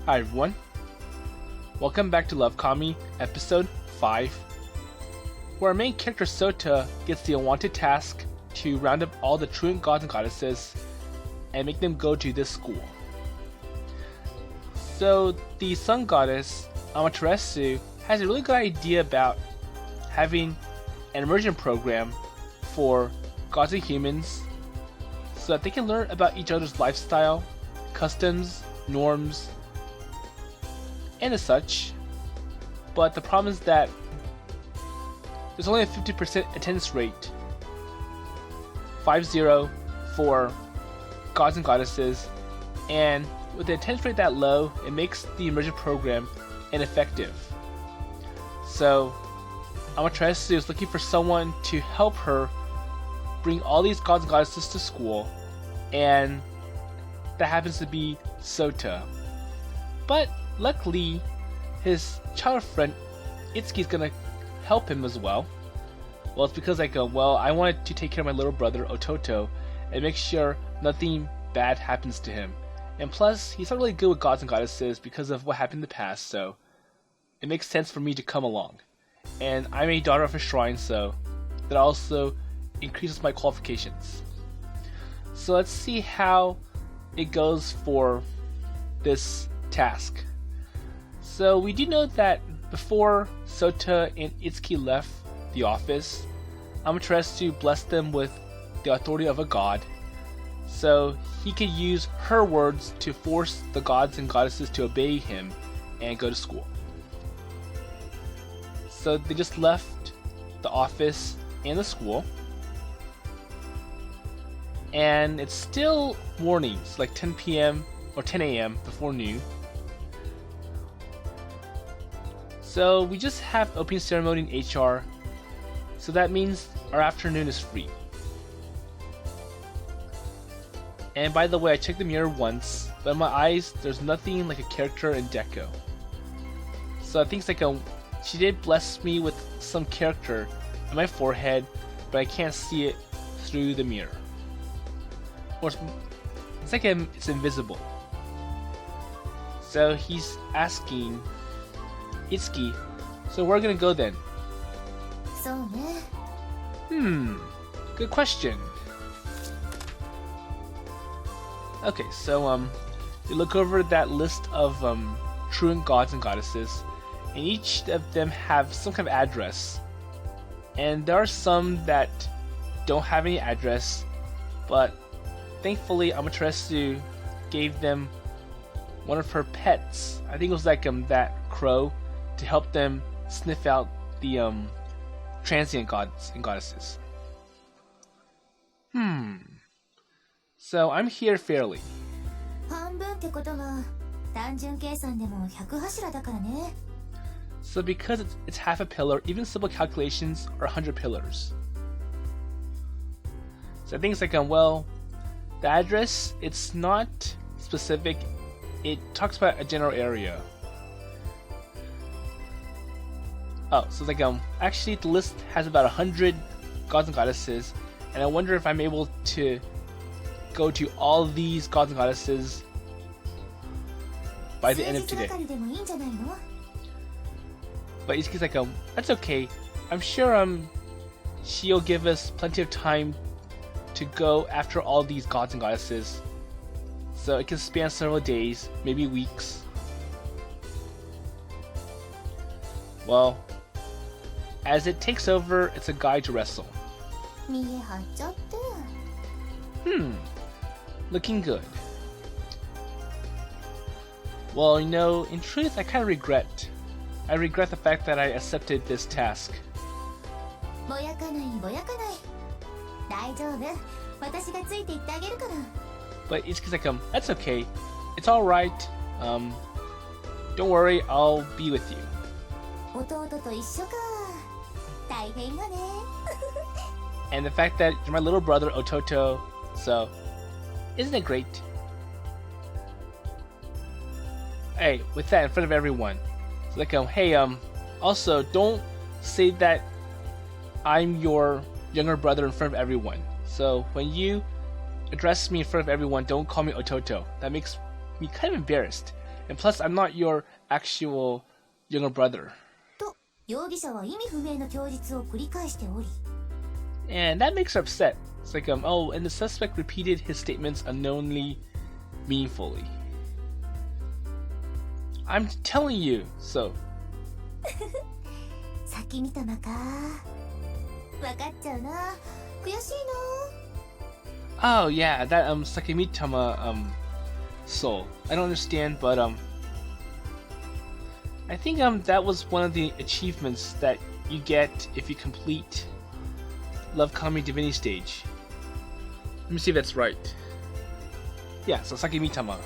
Hi everyone, welcome back to Love Kami, episode 5, where our main character Sota gets the unwanted task to round up all the truant gods and goddesses and make them go to this school. So the sun goddess, Amaterasu, has a really good idea about having an immersion program for gods and humans so that they can learn about each other's lifestyle, customs, norms, and as such. But the problem is that there's only a 50% attendance rate, 5-0, for gods and goddesses, and with the attendance rate that low, it makes the immersion program ineffective. So Amaterasu is looking for someone to help her bring all these gods and goddesses to school, and that happens to be Sota. But luckily, his child friend Itsuki is gonna help him as well. Well, it's because I wanted to take care of my little brother Ototo and make sure nothing bad happens to him. And plus, he's not really good with gods and goddesses because of what happened in the past, so it makes sense for me to come along. And I'm a daughter of a shrine, so that also increases my qualifications. So let's see how it goes for this task. So we do know that before Sota and Itsuki left the office, Amaterasu blessed them with the authority of a god, so he could use her words to force the gods and goddesses to obey him and go to school. So they just left the office and the school, and it's still mornings, like 10 p.m. or 10 a.m. before noon. So we just have opening ceremony in HR, so that means our afternoon is free. And by the way, I checked the mirror once, but in my eyes, there's nothing like a character in Deco. So I think it's like she did bless me with some character in my forehead, but I can't see it through the mirror. Or it's like it's invisible. So he's asking Itsuki, so where are we gonna go then? Good question. Okay, so you look over that list of truant gods and goddesses, and each of them have some kind of address. And there are some that don't have any address, but thankfully Amaterasu gave them one of her pets. I think it was like that crow, to help them sniff out the transient gods and goddesses. So I'm here fairly. So because it's half a pillar, even simple calculations are 100 pillars. So I think it's like the address, it's not specific. It talks about a general area. Oh, so it's like actually the list has about 100 gods and goddesses, and I wonder if I'm able to go to all these gods and goddesses by the end of today. But Itsuki's like that's okay. I'm sure she'll give us plenty of time to go after all these gods and goddesses, so it can span several days, maybe weeks. Well, as it takes over, it's a guide to wrestle. Looking good. Well, in truth, I kind of regret. I regret the fact that I accepted this task. But Itsuki's like, that's okay. It's alright. Don't worry, I'll be with you. And the fact that you're my little brother Ototo, so isn't it great? Hey, with that in front of everyone, so like hey, also don't say that I'm your younger brother in front of everyone. So when you address me in front of everyone, don't call me Ototo. That makes me kind of embarrassed. And plus, I'm not your actual younger brother. と容疑者は意味不明の供述を繰り返しており And that makes her upset. It's like, oh, and the suspect repeated his statements unknowingly, meaningfully. I'm telling you, so. 先見たまか分かっちゃうな悔しい Oh yeah, that Sakimitama soul. I don't understand, but I think that was one of the achievements that you get if you complete Love Kami Divinity stage. Let me see if that's right. Yeah, so Sakimitama.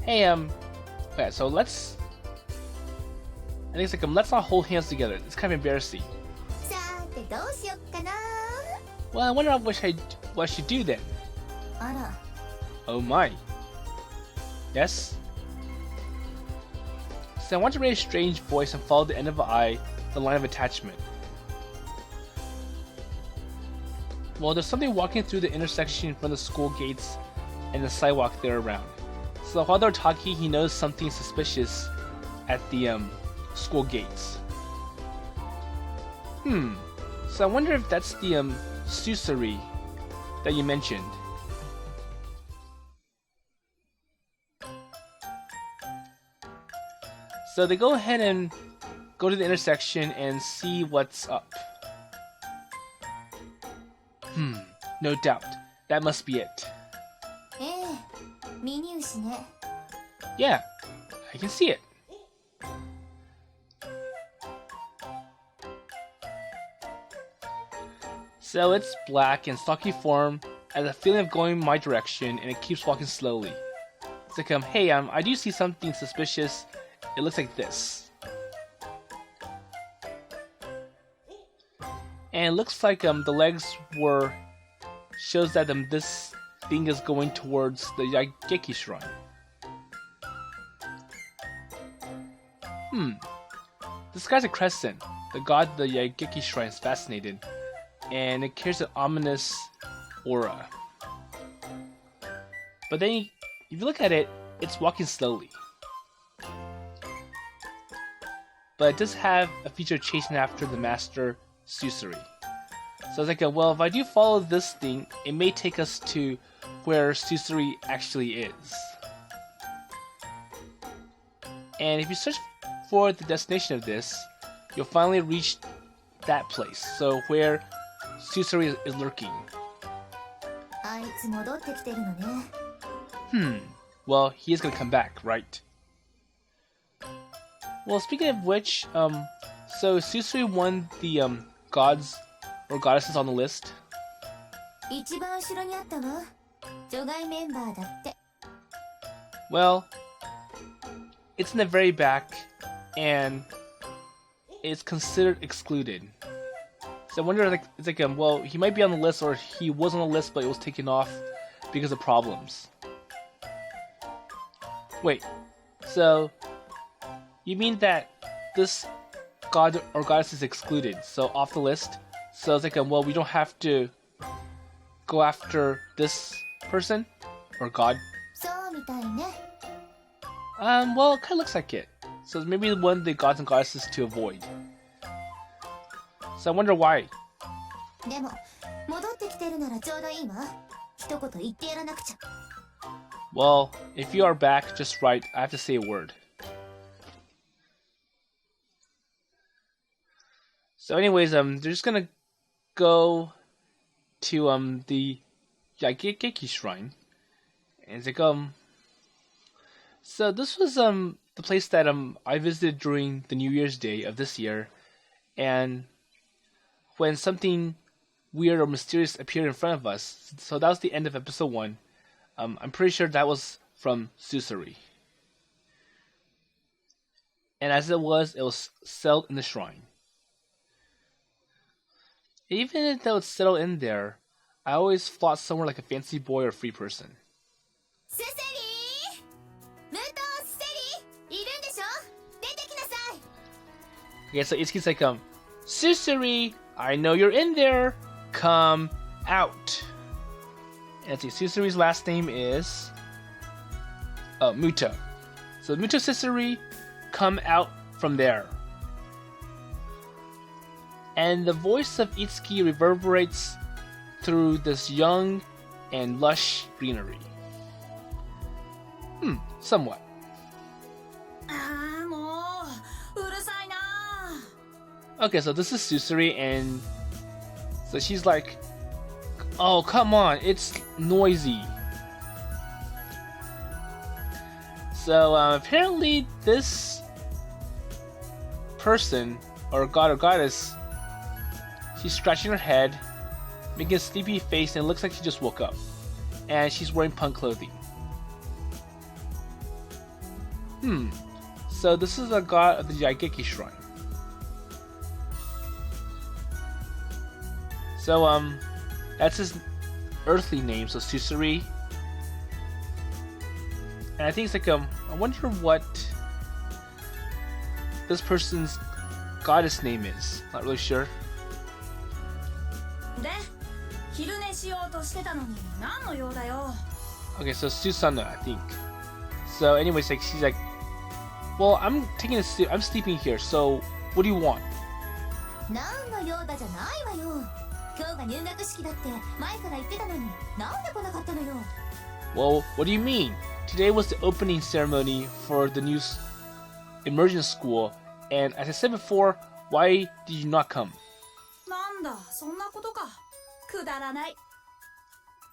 Hey okay, so let's I think it's like let's not hold hands together. It's kind of embarrassing. さてどうしよっかな Well, I wonder what I should do then. あら Oh my. Yes? So I want to raise a strange voice and follow the end of an eye, the line of attachment. Well, there's something walking through the intersection from the school gates and the sidewalk there around. So while they're talking, he knows something suspicious at the school gates. So I wonder if that's the Susuri that you mentioned. So they go ahead and go to the intersection and see what's up. No doubt. That must be it. ええ見入しね Yeah, I can see it. So it's black and stocky form, has a feeling of going my direction, and it keeps walking slowly. It's like, hey, I do see something suspicious. It looks like this. And it looks like the legs shows that this thing is going towards the Yaigeki Shrine. This guy's a crescent. The god of the Yaigeki Shrine is fascinated, and it carries an ominous aura. But then, if you look at it, it's walking slowly. But it does have a feature chasing after the master Susuri. So it's like, well, if I do follow this thing, it may take us to where Susuri actually is. And if you search for the destination of this, you'll finally reach that place. So where Susuri is lurking. あいつ戻ってきてるのね Well, he is gonna come back, right? Well, speaking of which, so Susuri won the gods or goddesses on the list. 一番後ろにあったわ除外メンバーだって Well, it's in the very back, and it's considered excluded. So I wonder, like, it's like, well, he might be on the list, or he was on the list, but it was taken off because of problems. Wait, so you mean that this god or goddess is excluded, so off the list? So it's like, well, we don't have to go after this person or god? そうみたいね Well, it kind of looks like it. So maybe one of the gods and goddesses to avoid. So I wonder why. でも戻ってきてるならちょうどいいわ一言言ってやらなくちゃ Well, if you are back just right, I have to say a word. So anyways, they're just gonna go to the Yaigeki Shrine. And it's like, so this was the place that I visited during the New Year's Day of this year, and when something weird or mysterious appeared in front of us. So that was the end of episode 1. I'm pretty sure that was from Susuri. And as it was settled in the shrine. Even though it's settled in there, I always thought somewhere like a fancy boy or free person. スセリー武藤スセリーいるんでしょ出てきなさい Okay, so Itsuki's like, Susuri, I know you're in there. Come out. And let's see, Susuri's last name is Muto. So Muto Sisori come out from there. And the voice of Itsuki reverberates through this young and lush greenery. Somewhat. ああもううるさいな Okay, so this is Susuri, and so she's like, oh, come on, it's noisy. So apparently this person, or god or goddess, she's scratching her head, making a sleepy face, and it looks like she just woke up. And she's wearing punk clothing. So this is a god of the Yaigeki Shrine. So that's his earthly name, so Susuri. And I think it's like I wonder what this person's goddess name is. Not really sure. で昼寝しようとしてたのに何の用だよ Okay, so Susana, I think. So anyways, like she's like, well, I'm sleeping here, so what do you want? 何の用だじゃないわよ今日が入学式だって前から言ってたのになんで来なかったのよ Well, what do you mean? Today was the opening ceremony for the new immersion school, and as I said before, why did you not come? なんだそんなことかくだらない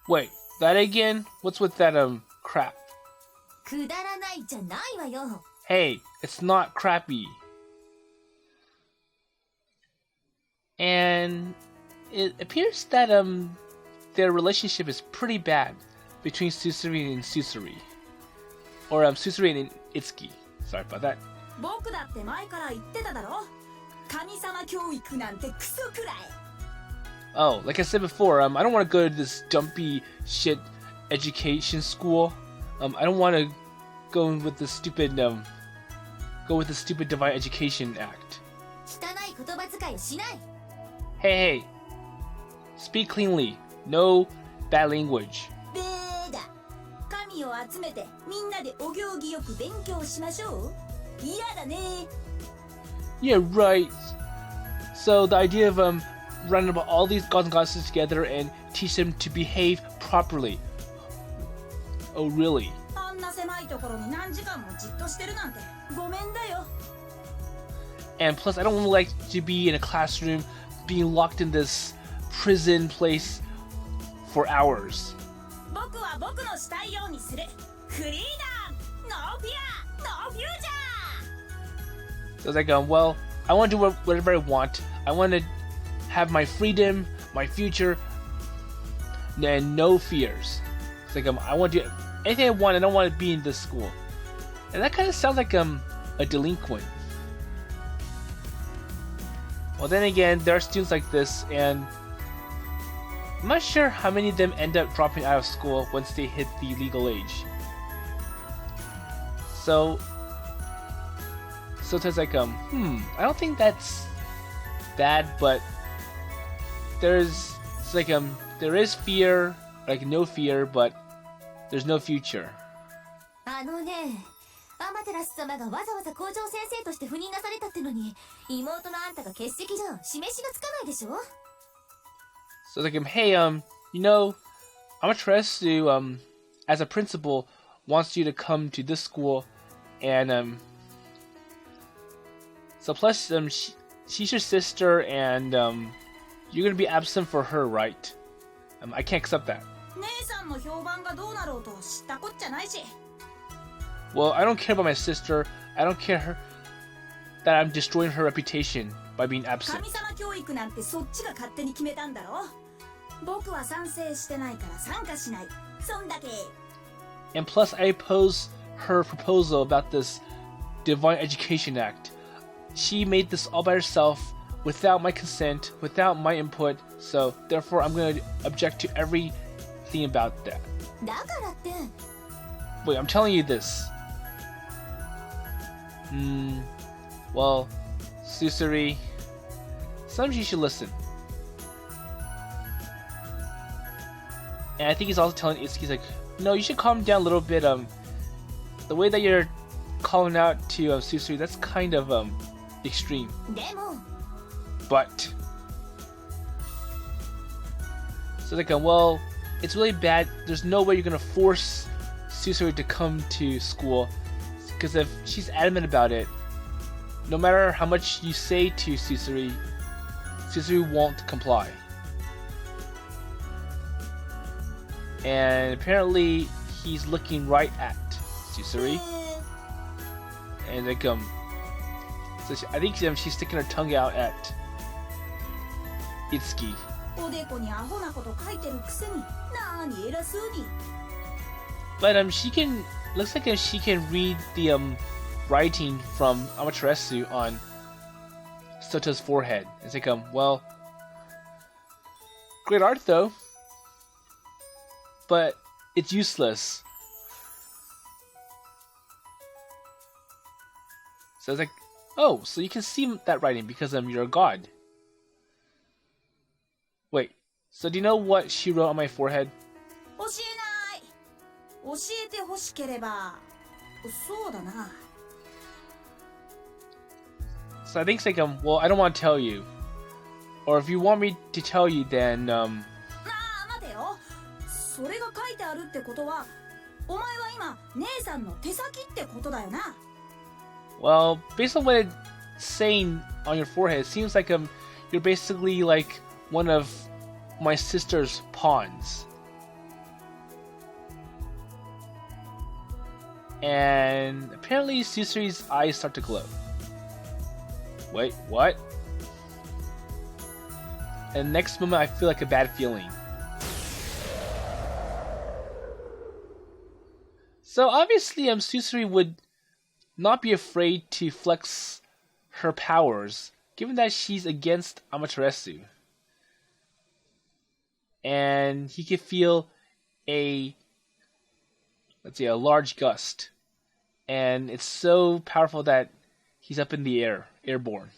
Wait, that again? What's with that crap? くだらないじゃないわよ Hey, it's not crappy. And it appears that their relationship is pretty bad between Susuri and Susuri. Or Susuri and Itsuki. Sorry about that. 僕だって前から言ってただろ神様教育なんてクソくらい Oh, like I said before, I don't want to go to this dumpy shit education school. I don't want to go with the stupid Divine Education Act. 汚い言葉遣いをしない Hey, speak cleanly. No bad language. べーだ神を集めてみんなでお行儀よく勉強しましょう嫌だね Yeah, right. So the idea of running about all these gods and goddesses together and teach them to behave properly. Oh, really? あんな狭いところに何時間もじっとしてるなんてごめんだよ And plus, I don't like to be in a classroom being locked in this prison place for hours. 僕は僕のしたいようにするフリーダムノーフィアノーフューチャー So it's like, well, I want to do whatever I want. I want to have my freedom, my future, and no fears. It's like, I want to do anything I want. I don't want to be in this school. And that kind of sounds like a delinquent. Well, then again, there are students like this, and I'm not sure how many of them end up dropping out of school once they hit the legal age. So it's like, I don't think that's bad, but there is fear, like no fear, but there's no future. あのねアマテラス様がわざわざ校長先生として赴任なされたってのに妹のあんたが欠席じゃ示しがつかないでしょ So it's like, hey, Amaterasu, as a principal, wants you to come to this school, and so plus, she's your sister, and you're gonna be absent for her, right? I can't accept that. 姉さんの評判がどうなろうと知ったこっちゃないし Well, I don't care about my sister. I don't care that I'm destroying her reputation by being absent. 神様教育なんてそっちが勝手に決めたんだろ僕は賛成してないから参加しないそんだけ And plus, I oppose her proposal about this Divine Education Act. She made this all by herself, without my consent, without my input, so therefore I'm going to object to everything about that. だからって Wait, I'm telling you this. Well, Susuri, sometimes you should listen. And I think he's also telling Itsuki, he's like, no, you should calm down a little bit. the way that you're calling out to Susui, that's kind of extreme. でも But so like, well, it's really bad. There's no way you're gonna force Susui to come to school, because if she's adamant about it, no matter how much you say to Susui, Susui won't comply. And apparently, he's looking right at Susui, and like so I think she's sticking her tongue out at Itsuki. おでこにアホなこと書いてるくせになーに偉そうに But she can, looks like she can read the writing from Amaterasu on Soto's forehead. It's like well, great art though, but it's useless. So it's like, oh, so you can see that writing because you're a god. Wait, so do you know what she wrote on my forehead? 教えない教えてほしければそうだな So I think it's like, well, I don't want to tell you. Or if you want me to tell you, then, ああ待てよそれが書いてあるってことはお前は今姉さんの手先ってことだよな well, based on what it's saying on your forehead, it seems like, you're basically like one of my sister's pawns. And apparently Susui's eyes start to glow. Wait, what? And next moment I feel like a bad feeling. So obviously Susui would not be afraid to flex her powers, given that she's against Amaterasu. And he could feel a large gust. And it's so powerful that he's up in the air, airborne.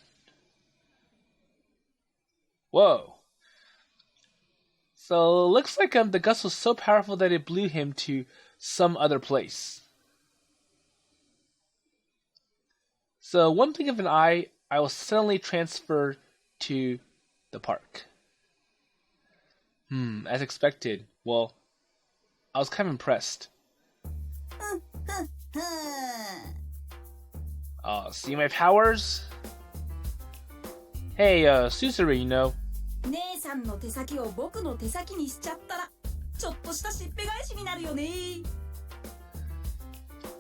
Whoa. So it looks like the gust was so powerful that it blew him to some other place. So one blink of an eye, I will suddenly transfer to the park. As expected. Well, I was kind of impressed. See my powers? Hey, Susuri, you know. 姉さんの手先を僕の手先にしちゃったらちょっとしたしっぺ返しになるよね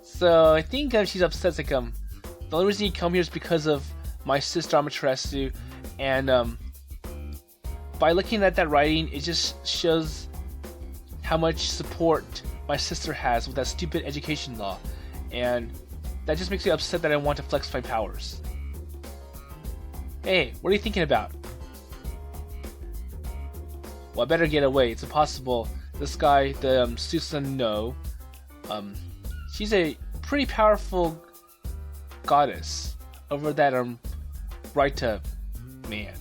So I think she's upset. Like, the only reason you come here is because of my sister Amaterasu, and by looking at that writing, it just shows how much support my sister has with that stupid education law, and that just makes me upset that I want to flex my powers. Hey, what are you thinking about? Well, I better get away. It's impossible. This guy, the Susanoo, she's a pretty powerful goddess over that Raita man.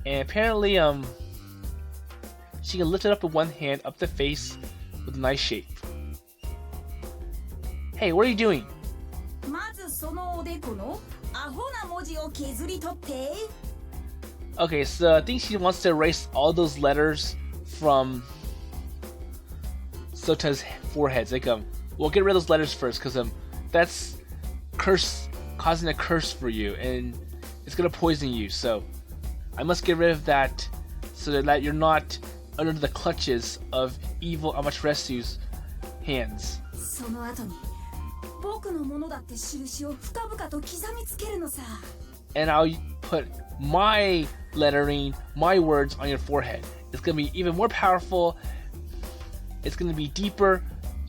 And apparently she can lift it up with one hand up the face with a nice shape. Hey, what are you doing? まずそのおでこのアホな文字を削り取って Okay, so I think she wants to erase all those letters from Sota's forehead. Like, we'll get rid of those letters first, because that's causing a curse for you, and it's gonna poison you. So I must get rid of that, so that you're not under the clutches of evil Amaterasu's hands. その後に僕のものだって印を深々と刻みつけるのさ And I'll put my lettering, my words on your forehead. It's gonna be even more powerful. It's gonna be deeper,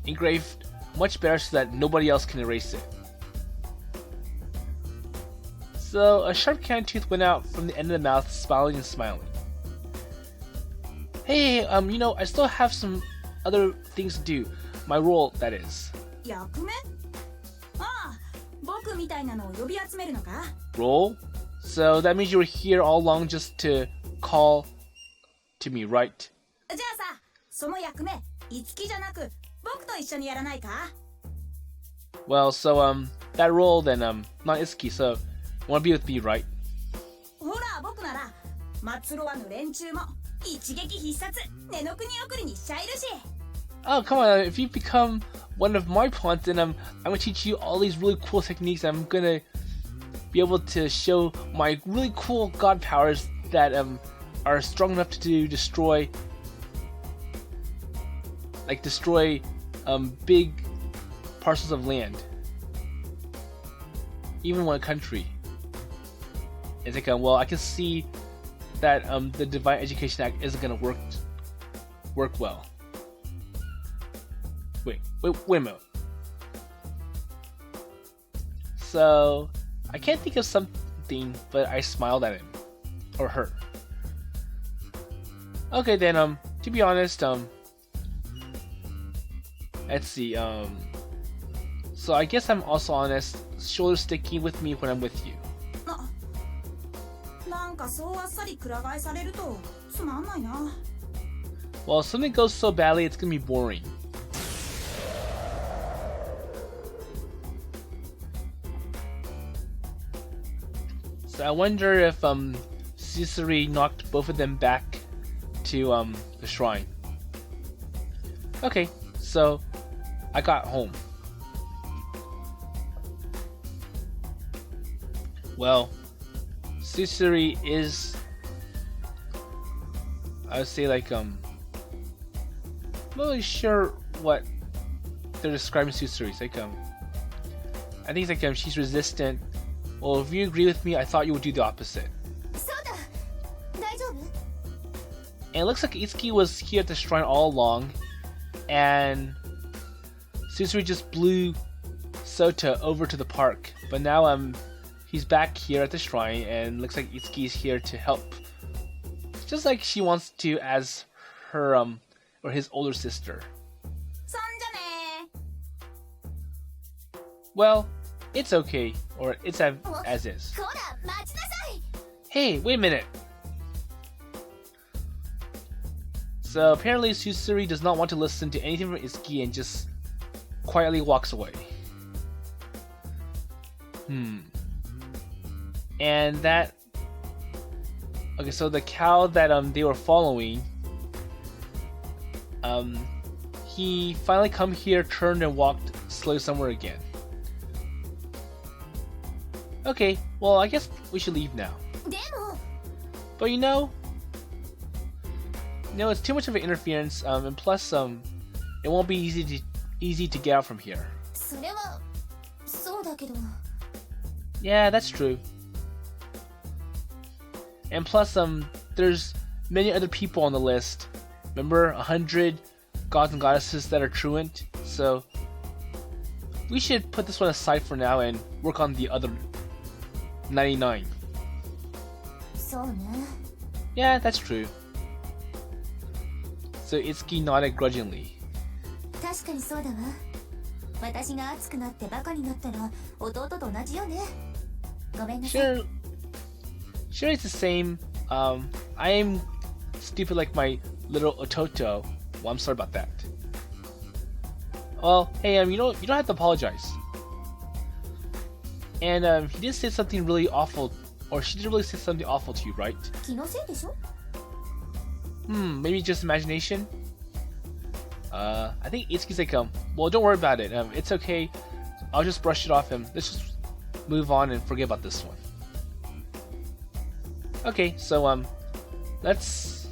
engraved much better, so that nobody else can erase it. So a sharp canine tooth went out from the end of the mouth, smiling and smiling. Hey, you know, I still have some other things to do. My role, that is. 役目ああ僕みたいなのを呼び集めるのか Role? So that means you were here all along just to call to me, right? じゃあさその役目いつきじゃなく僕と一緒にやらないか? Well, so that role then not Itsuki, so you wanna be with me, right? ほら僕なら松ロワの連中も一撃必殺根の国送りにしちゃえるし。 Oh, come on, if you become one of my pawns, then I'm gonna teach you all these really cool techniques. I'm gonna be able to show my really cool god powers that are strong enough to destroy big parcels of land, even one country. It's like, well, I can see that the Divine Education Act isn't gonna work well. Wait a minute. So I can't think of something, but I smiled at him or her. Okay, then to be honest, let's see, so I guess I'm also honest, shoulder sticky with me when I'm with you. なんかそうあっさりくら替えされるとつまんないな。 Well, if something goes so badly, it's gonna be boring. So I wonder if Susuri knocked both of them back to the shrine. Okay, so I got home. Well, Susuri is, I would say, like I'm not really sure what they're describing Susuri. It's like I think it's like she's resistant. Well, if you agree with me, I thought you would do the opposite. そうだ。大丈夫? And it looks like Itsuki was here at the shrine all along, and Susuri just blew Sota over to the park. But now he's back here at the shrine, and looks like Itsuki's here to help, just like she wants to as her or his older sister. そんじゃね。 Well, it's okay, or it's as is. ほら待ちなさい。 Hey, wait a minute. So apparently Susuri does not want to listen to anything from Itsuki and just quietly walks away. And that... Okay, so the cow that they were following, he finally come here, turned and walked slowly somewhere again. Okay, well I guess we should leave now. でも But you know, it's too much of an interference, and plus, it won't be easy to get out from here. それはそうだけど。 Yeah, that's true. And plus, there's many other people on the list. Remember, 100 gods and goddesses that are truant. So we should put this one aside for now and work on the other 99. そうね。 Yeah, that's true. So Itsuki nodded grudgingly. 確かにそうだわ。私が熱くなってバカになったら弟と同じよね。ごめんなさい。 Sure, it's the same. I am stupid like my little Ototo. Well, I'm sorry about that. Well, hey, you don't have to apologize. And he did say something really awful, or she did really say something awful to you, right? 気のせいでしょ? Maybe just imagination. I think Itsuki's like, well, don't worry about it. It's okay. I'll just brush it off him. Let's just move on and forget about this one. Okay, so let's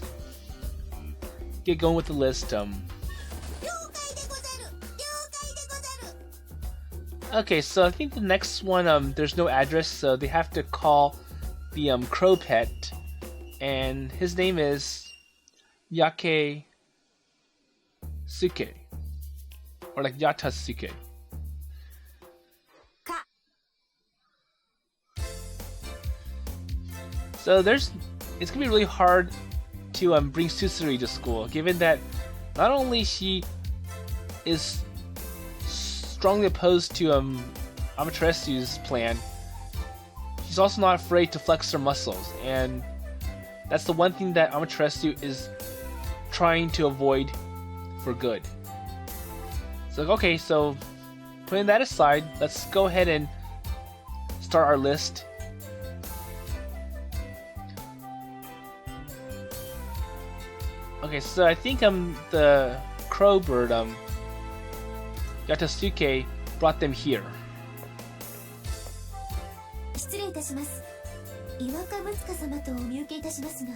get going with the list. Okay, so I think the next one, there's no address, so they have to call the crow pet, and his name is Yake Suke, or like Yatasuke. So it's gonna be really hard to bring Susuri to school, given that not only she is strongly opposed to Amateratsu's plan, she's also not afraid to flex her muscles, and that's the one thing that Amaterasu is trying to avoid for good. So okay, so putting that aside, let's go ahead and start our list. Okay, so I think the crow bird Yatasuke brought them here. 失礼いたします。岩かむつか様とお見受けいたしますが。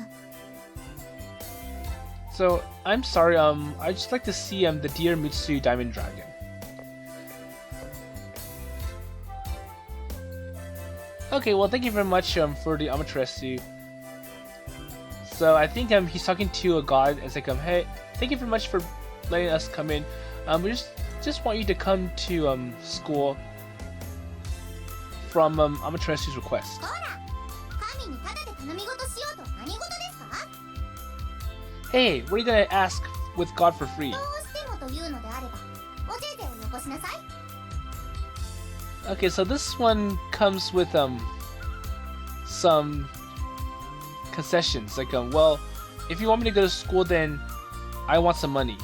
So I'm sorry, I'd just like to see the Dear Mitsui Diamond Dragon. Okay, well thank you very much for the Amaterasu. So I think he's talking to a god. It's like hey, thank you very much for letting us come in. We just want you to come to school from Amaterasu's request. Hey, what are you gonna ask with God for free? Okay, so this one comes with some concessions. Like well, if you want me to go to school, then I want some money.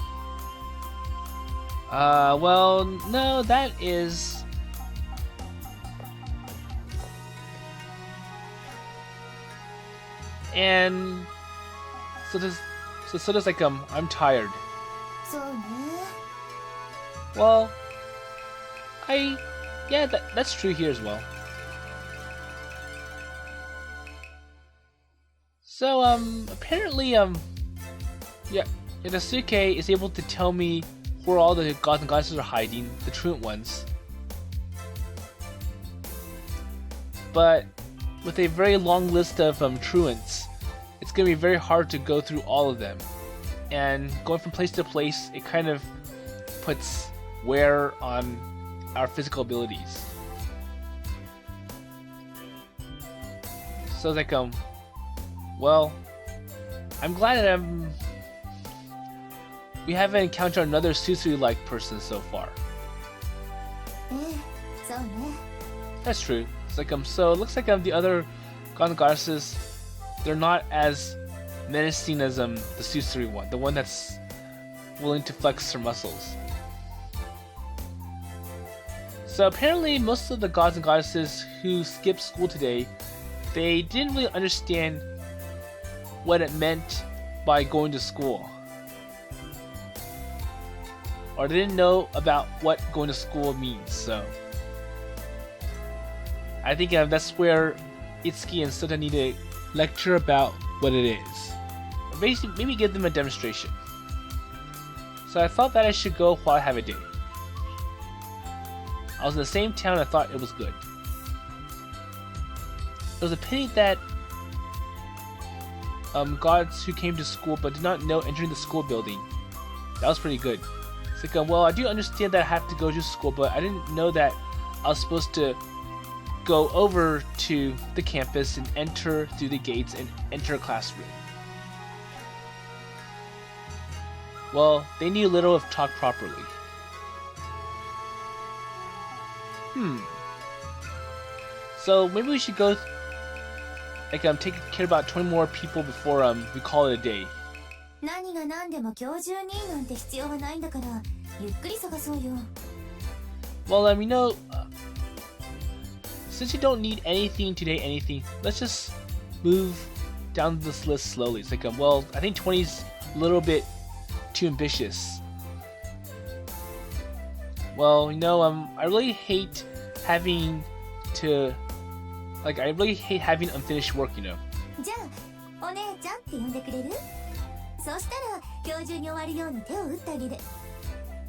Well, no, that is. And so there's like I'm tired. Well, yeah, that's true here as well. So apparently yeah, Yatasuke is able to tell me where all the gods and goddesses are hiding, the truant ones. But with a very long list of truants, it's gonna be very hard to go through all of them. And going from place to place, it kind of puts wear on our physical abilities. So it's like well, I'm glad that we haven't encountered another Susui-like person so far. That's true. It's like so it looks like the other god and goddesses, they're not as menacing as the Susui one, the one that's willing to flex her muscles. So apparently most of the gods and goddesses who skipped school today, they didn't really understand what it meant by going to school. Or they didn't know about what going to school means, so I think that's where Itsuki and Sota need to lecture about what it is. Or basically, maybe give them a demonstration. So I thought that I should go while I have a day. I was in the same town, I thought it was good. It was a pity that gods who came to school but did not know entering the school building. That was pretty good. It's like, well, I do understand that I have to go to school, but I didn't know that I was supposed to go over to the campus and enter through the gates and enter a classroom. Well, they knew little of talk properly. So maybe we should go take care about 20 more people before we call it a day. Well, you know, since you don't need anything today, let's just move down this list slowly. It's like, well, I think 20 is a little bit too ambitious. Well, you know, I really hate having to, like, I really hate having unfinished work, you know.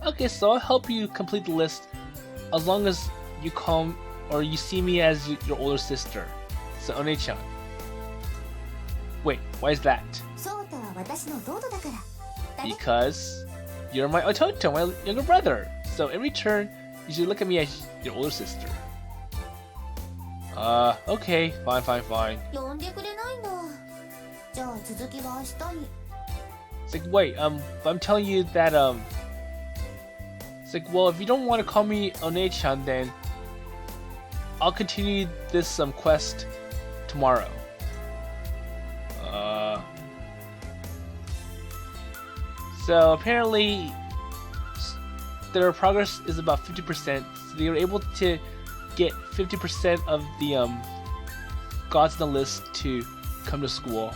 Okay, so I'll help you complete the list as long as you call or you see me as your older sister. So One-chan. Wait, why is that? Because you're my Ototo, my younger brother. So in return, you should look at me as your older sister. Okay, fine. It's like, wait, I'm telling you that, it's like, well, if you don't want to call me One-chan, then I'll continue this, quest tomorrow. So apparently, their progress is about 50%. So they were able to get 50% of the gods on the list to come to school.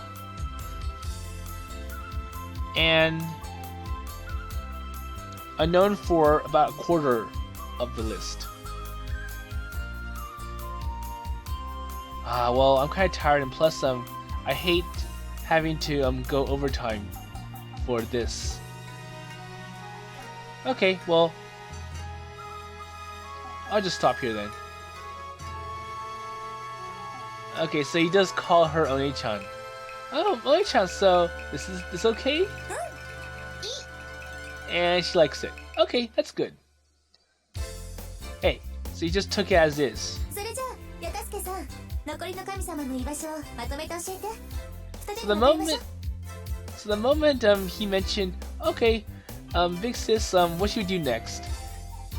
And unknown for about a quarter of the list. Well, I'm kind of tired, and plus I hate having to go overtime for this. Okay, well, I'll just stop here then. Okay, so he does call her One-chan. Oh, One-chan, so this okay? And she likes it. Okay, that's good. Hey, so you just took it as is. それじゃあ、ヤタスケさん、残りの神様の居場所をまとめて教えて。 So the moment he mentioned, okay, big sis, what should we do next?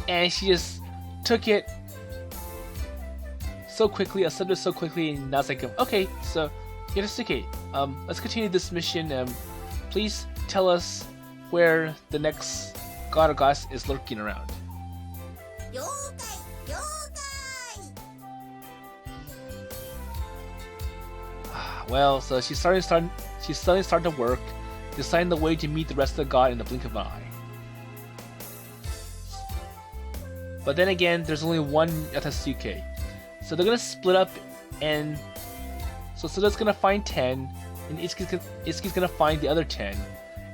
And she just took it so quickly, accepted it so quickly, and now it's like, okay, so Yatasuke, let's continue this mission. Please tell us where the next god or goddess is lurking around. Well, so she's suddenly starting to work, deciding the way to meet the rest of the god in the blink of an eye. But then again, there's only one Yatasuke, so they're gonna split up, and so Suda's gonna find 10, and Itsuki's gonna find the other 10,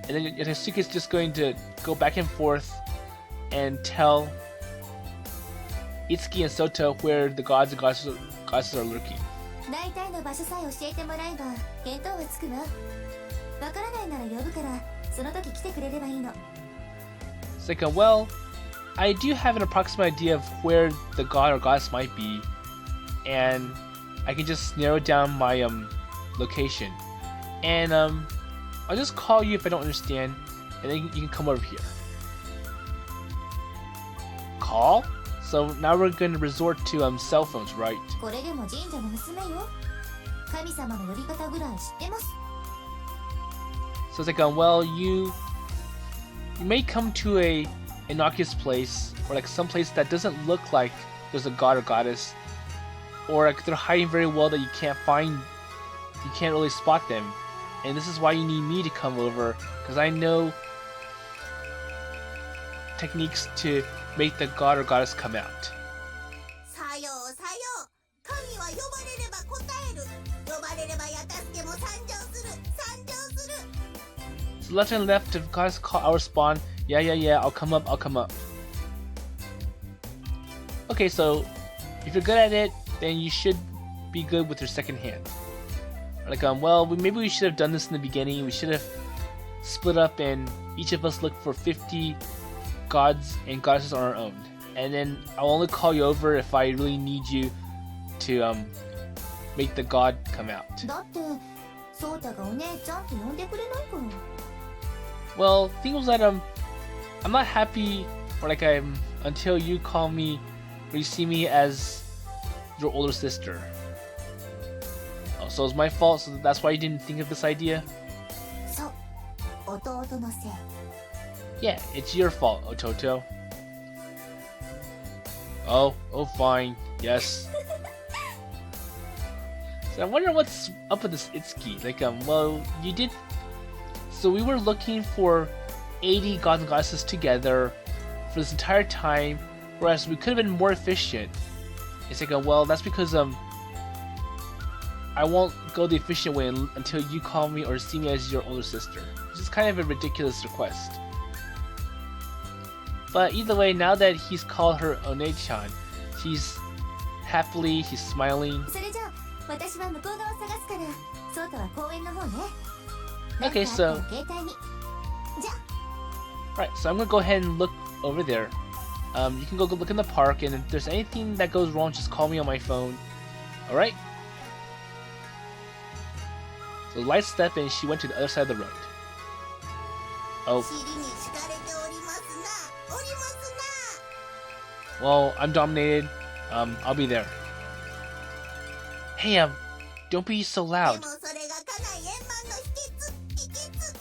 and then Yatasuke's just going to go back and forth and tell Itsuki and Soto where the gods and goddesses are lurking. 大体の場所さえ教えてもらえば見当はつくわ。わからないなら呼ぶからその時来てくれればいいの。It's like, well, I do have an approximate idea of where the god or goddess might be, and I can just narrow down my location, and I'll just call you if I don't understand, and then you can come over here. Call? So now we're going to resort to cell phones, right? これでも神社の娘よ。神様の呼び方ぐらい知ってます。 So it's like, well, you may come to a innocuous place, or like some place that doesn't look like there's a god or goddess, or like they're hiding very well that you can't really spot them, and this is why you need me to come over, because I know techniques to make the god or goddess come out. さようさよう。神は呼ばれれば答える。呼ばれればヤタスケも参上する。参上する。 So left and left, if goddess call, I'll respond. Yeah, I'll come up. Okay, so if you're good at it, then you should be good with your second hand. Like, well, maybe we should have done this in the beginning. We should have split up and each of us look for 50 gods and goddesses on our own. And then I'll only call you over if I really need you to make the god come out. だってソータがお姉ちゃんって呼んでくれないから。 Well, the thing was that I'm not happy, or like until you call me or you see me as your older sister. Oh, so it's my fault, so that's why you didn't think of this idea? そう、弟のせい。 Yeah, it's your fault, Ototo. Oh, fine. Yes. So I wonder what's up with this Itsuki. Like, well, you did. So we were looking for 80 gods and goddesses together for this entire time, whereas we could have been more efficient. It's like, well, that's because I won't go the efficient way until you call me or see me as your older sister, which is kind of a ridiculous request. But either way, now that he's called her One-chan, she's smiling. それじゃあ私は向こう側を探すからソータは公園の方ね。 Okay, so 携帯に。じゃあ。 right, so I'm gonna go ahead and look over there. You can go look in the park, and if there's anything that goes wrong, just call me on my phone. All right. So light step, and she went to the other side of the road. Oh. 尻に敷かれておりますな。おりますな。 Well, I'm dominated. I'll be there. Hey, don't be so で loud. もそれが家内円満の秘訣。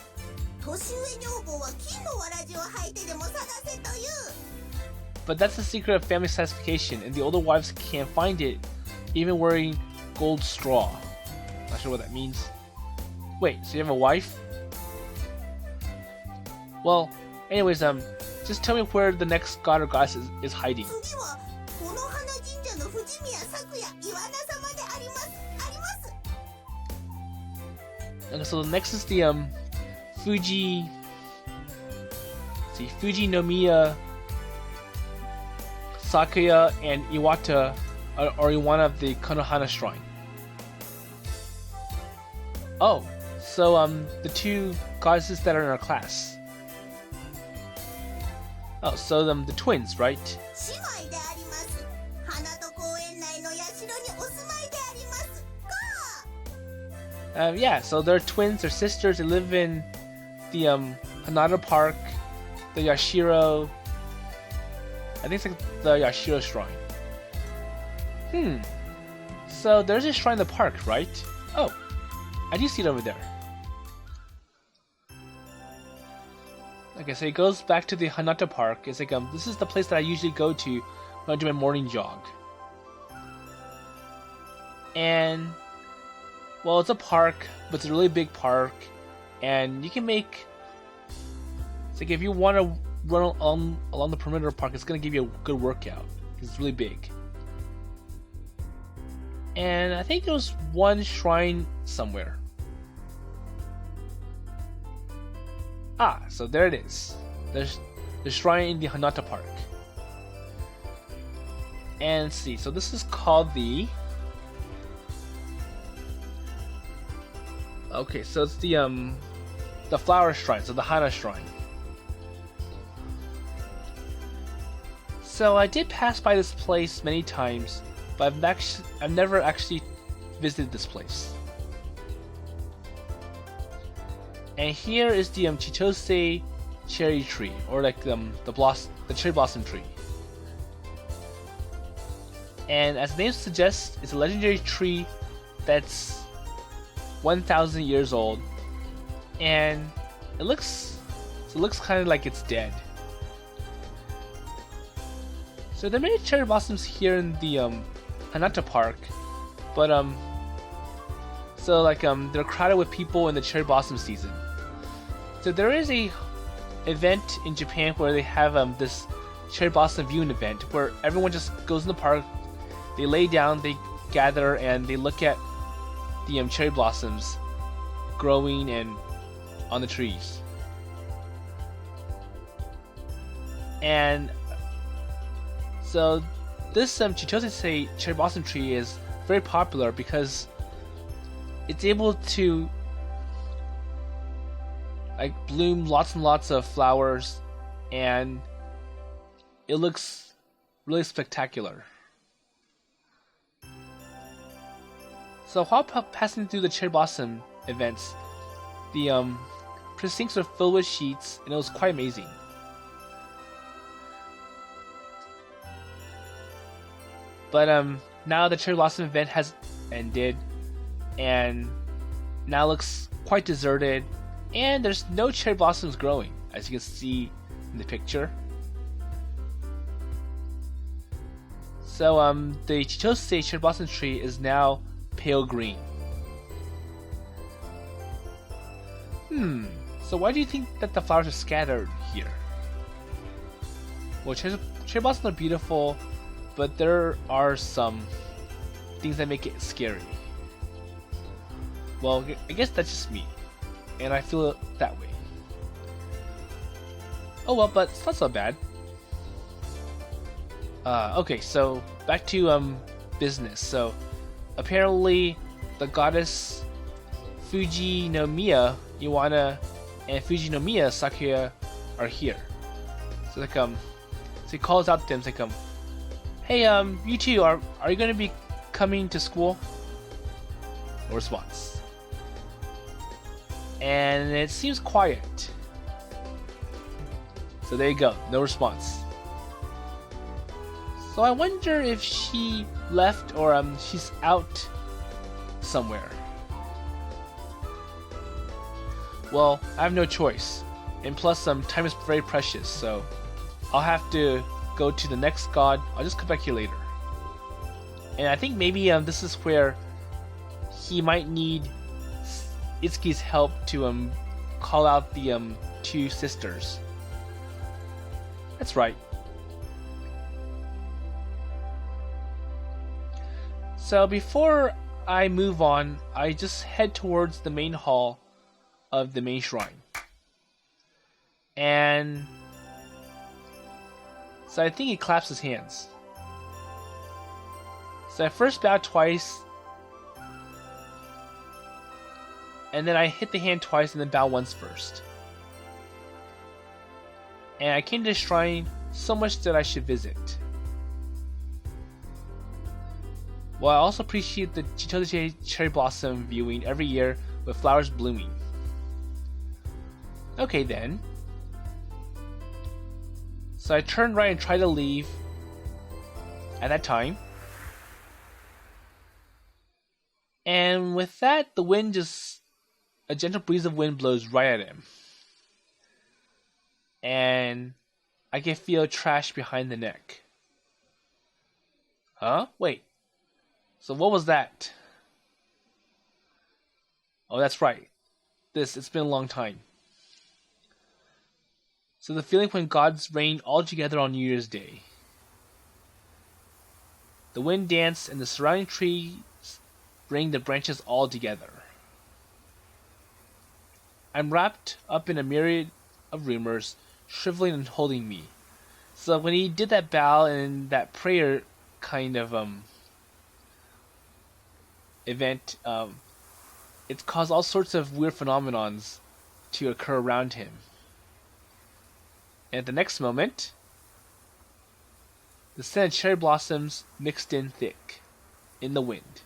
年上女房は金のわらじを履いてでも探せという。but that's the secret of family satisfaction, and the older wives can't find it, even wearing gold straw. Not sure what that means. Wait, so you have a wife? Well, anyways, just tell me where the next god or goddess is hiding. 次はこの花神社の藤宮咲夜岩名様でありますあります Okay, so the next is the Fuji. Let's see, Fujinomiya, Sakuya, and Iwata are Iwana of the Konohana Shrine. Oh, so the two goddesses that are in our class. Oh, so the twins, right? 姉妹であります花と公園内の社にお住まいでありますか Yeah, so they're twins, they're sisters, they live in the Hanada Park, the Yashiro. I think it's like the Yashiro Shrine. So there's a shrine in the park, right? Oh, I do see it over there. Okay, so it goes back to the Hanata Park. It's like this is the place that I usually go to when I do my morning jog. And well, it's a park, but it's a really big park, and you can make. It's like if you want to run along the perimeter of the park, it's gonna give you a good workout. It's really big. And I think there was one shrine somewhere. Ah, so there it is. There's the shrine in the Hanata Park. And let's see, so this is called the... Okay, so it's the flower shrine, so the Hana shrine. So I did pass by this place many times, but I've never actually visited this place. And here is the Chitose cherry tree, or like the cherry blossom tree. And as the name suggests, it's a legendary tree that's 1,000 years old, and it looks kind of like it's dead. So there are many cherry blossoms here in the Hanata Park, but so like they're crowded with people in the cherry blossom season. So there is a event in Japan where they have this cherry blossom viewing event where everyone just goes in the park, they lay down, they gather, and they look at the cherry blossoms growing and on the trees. And so this Chitose cherry blossom tree is very popular because it's able to like bloom lots and lots of flowers, and it looks really spectacular. So while passing through the cherry blossom events, the precincts were filled with sheets, and it was quite amazing. But now the cherry blossom event has ended, and now looks quite deserted, and there's no cherry blossoms growing, as you can see in the picture. So the Chitose cherry blossom tree is now pale green. So why do you think that the flowers are scattered here? Well, cherry blossoms are beautiful, but there are some things that make it scary. Well, I guess that's just me, and I feel it that way. Oh well, but it's not so bad. Okay, so back to business. So apparently the goddess Fujinomiya Iwana and Fujinomiya Sakuya are here. So like so he calls out to them, like hey you two, are you gonna be coming to school? No response. And it seems quiet. So there you go, no response. So I wonder if she left or she's out somewhere. Well, I have no choice, and plus time is very precious, so I'll have to go to the next god. I'll just come back here later. And I think maybe this is where he might need Itsuki's help to call out the two sisters. That's right. So before I move on, I just head towards the main hall of the main shrine. And so I think he claps his hands. So I first bow twice, and then I hit the hand twice and then bow once first. And I came to the shrine so much that I should visit. Well, I also appreciate the Chitose cherry blossom viewing every year with flowers blooming. Okay then. So I turn right and try to leave at that time. And with that, the wind just... a gentle breeze of wind blows right at him. And I can feel trash behind the neck. Huh? Wait. So what was that? Oh, that's right. It's been a long time. So the feeling when gods reign all together on New Year's Day. The wind danced and the surrounding trees bring the branches all together. I'm wrapped up in a myriad of rumors, shriveling and holding me. So when he did that bow and that prayer kind of event, it caused all sorts of weird phenomenons to occur around him. And at the next moment, the scent of cherry blossoms mixed in thick in the wind,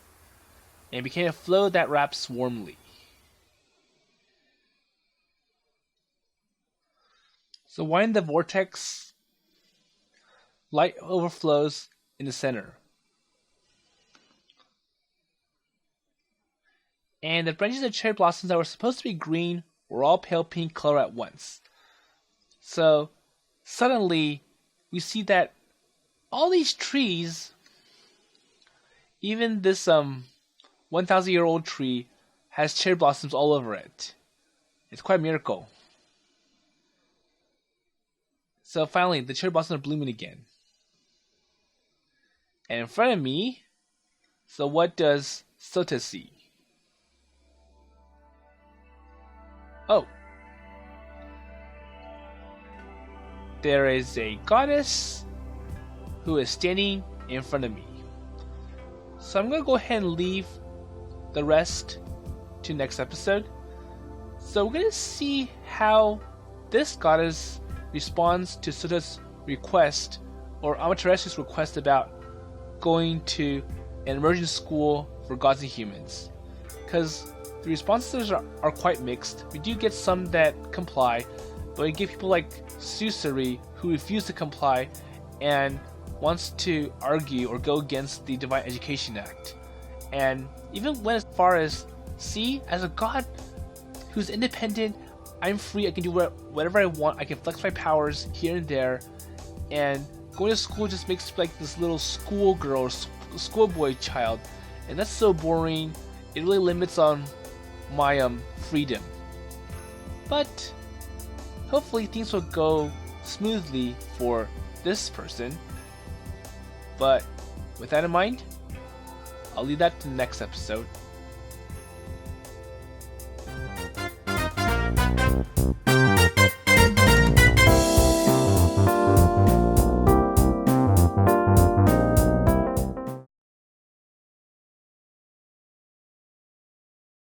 and became a flow that wraps warmly. So while in the vortex, light overflows in the center. And the branches of cherry blossoms that were supposed to be green were all pale pink color at once. So suddenly we see that all these trees, even this 1,000-year-old tree, has cherry blossoms all over it. It's quite a miracle. So finally, the cherry blossoms are blooming again. And in front of me, so what does Sota see? Oh. There is a goddess who is standing in front of me. So I'm going to go ahead and leave the rest to next episode. So we're going to see how this goddess responds to Sota's request, or Amaterasu's request, about going to an immersion school for gods and humans. Because the responses are quite mixed. We do get some that comply, but we get people like Susuri who refuse to comply and wants to argue or go against the Divine Education Act. And even went as far as, see, as a god who's independent, I'm free, I can do whatever I want, I can flex my powers here and there, and going to school just makes me like this little schoolgirl or schoolboy child, and that's so boring. It really limits on my freedom. But hopefully things will go smoothly for this person. But with that in mind, I'll leave that to the next episode.